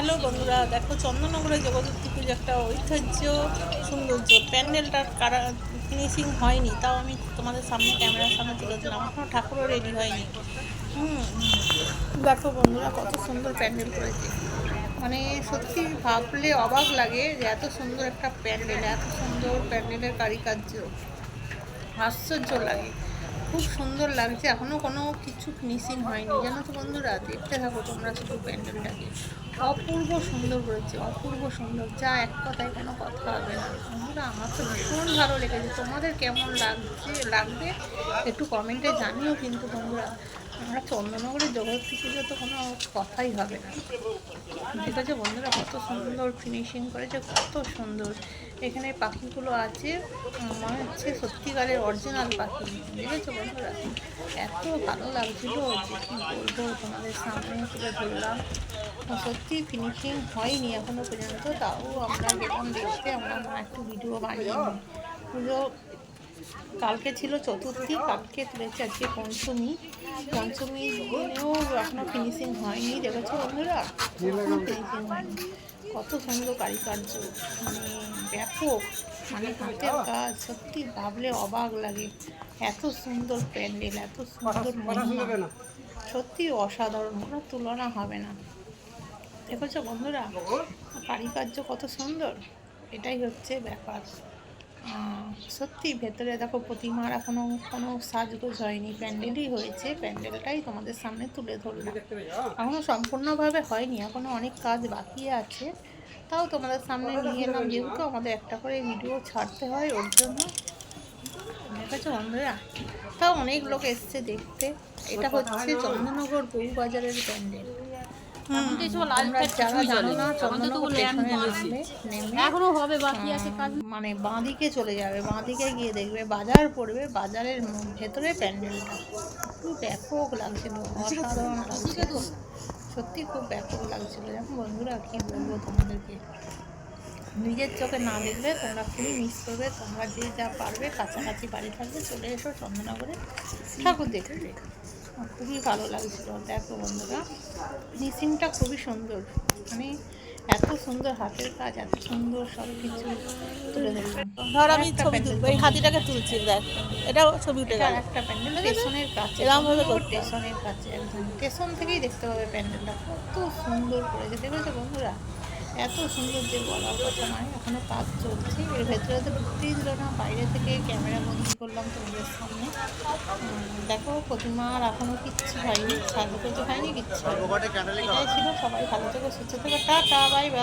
Hello বন্ধুরা, দেখো চন্দননগরের জগদ্ধাত্রী পুজো একটা ঐতিহ্য সৌন্দর্য। প্যান্ডেলটার ফিনিশিং হয়নি, তাও আমি তোমাদের সামনে ক্যামেরার সামনে তুলে দিলাম। এখনও ঠাকুরও রেডি হয়নি। দেখো বন্ধুরা, কত সুন্দর প্যান্ডেল করেছে। মানে সত্যি ভাবলে অবাক লাগে যে এত সুন্দর একটা প্যান্ডেল, এত সুন্দর প্যান্ডেলের কারিকার্য, আশ্চর্য লাগে। খুব সুন্দর লাগছে, এখনও কোনো কিছু ফিনিশিং হয়নি, জানো তো বন্ধুরা। দেখতে থাকো তোমরা শুধু প্যান্ডেলটাকে। অপূর্ব সুন্দর করেছে, অপূর্ব সুন্দর, যা এক কথায় কোনো কথা হবে না বন্ধুরা। আমার তো ভীষণ ভালো লেগেছে। তোমাদের কেমন লাগবে একটু কমেন্টে জানিও কিন্তু বন্ধুরা। আমরা চন্দননগরের জগদ্ধাত্রী পুজো তো কোনো কথাই হবে না। ঠিক আছে বন্ধুরা, কত সুন্দর ফিনিশিং করেছে, কত সুন্দর। এখানে পাখিগুলো আছে, মনে হচ্ছে সত্যিকারের অরিজিনাল পাখি। দেখেছো বন্ধুরা, এত ভালো লাগছিল যে কি বলবো, তোমাদের সামনে তুলে ধরলাম। সত্যি ফিনিশিং হয়নি এখনো পর্যন্ত, তাও আমরা গেলাম দেখতে। আমরা একটু ভিডিও বানিয়ে নিই। পুজো কালকে ছিল চতুর্থী, কালকে তুলেছে, আজকে পঞ্চমী। পঞ্চমীর দিনেও এখনো ফিনিশিং হয়নি। দেখেছো বন্ধুরা, এখনো ফিনিশিং হয়নি। কত সুন্দর কারিকার্য, মানে ব্যাপক, মানে হাতের কাজ। সত্যি ভাবলে অবাক লাগে, এত সুন্দর প্যান্ডেল, এত সুন্দর মহিমা, সত্যি অসাধারণ, কোনো তুলনা হবে না। দেখেছো বন্ধুরা, কারিকার্য কত সুন্দর, এটাই হচ্ছে ব্যাপার। সত্যি ভেতরে দেখো, প্রতিমার এখনো কোনো সাজগোজ হয়নি, প্যান্ডেলই হয়েছে। প্যান্ডেলটাই তোমাদের সামনে তুলে ধরলাম। এখনো সম্পূর্ণভাবে হয়নি, এখনো অনেক কাজ বাকি আছে, তাও তোমাদের সামনে নিয়ে এলাম, যেহেতু আমাদের একটা করে ভিডিও ছাড়তে হয়, ওর জন্য। দেখেছো বন্ধুরা, তাও অনেক লোক এসছে দেখতে। এটা হচ্ছে চন্দননগর বউবাজারের প্যান্ডেল। তোমরা যারা জানো না, চন্দননগর স্টেশনে নেমে এখনো হবে, বাকি আছে কাজ। মানে বাঁদিকে চলে যাবে, বাঁদিকে গিয়ে দেখবে বাজার পড়বে, বাজারের ভেতরে প্যান্ডেলটা। খুব ব্যাপক লাগছিল, অসাধারণ লাগছিল, সত্যি খুব ব্যাপক লাগছিল। যেমন বন্ধুরা, কি বলবো তোমাদেরকে, নিজের চোখে না দেখলে তোমরা খুবই মিস করবে। তোমরা যে যা পারবে, কাছাকাছি বাড়ি থাকবে, চলে এসো চন্দননগরে ঠাকুর দেখতে। খুবই ভালো লাগছিল। দেখো বন্ধুরা, ফিনিশিংটা খুবই সুন্দর, মানে এত সুন্দর হাতের কাজ, এত সুন্দর সব কিছু তুলে ধরলাম। ধর আমি ছবি তুলবো, এই হাতিটাকে তুলছি, দেখ এটাও ছবি উঠে গেল। একটা প্যান্ডেল স্টেশনের কাছে, স্টেশনের কাছে, একদম স্টেশন থেকেই দেখতে পাবে প্যান্ডেলটা, কত সুন্দর করেছে। দেখেছো বন্ধুরা, এত সুন্দর যে বলার কথা নয়। এখনো কাজ চলছে, এর ভেতরে তো ঢুকতেই দিল না, বাইরে থেকে ক্যামেরা বন্দি করলাম তোমাদের সামনে। দেখো, প্রতিমার এখনো কিচ্ছু হয়নি, সাজগোজ হয়নি, কিচ্ছু হয়নি। এটাই ছিল। সবাই ভালো থেকো, সুস্থ থেকো, টাটা, বাই বাই।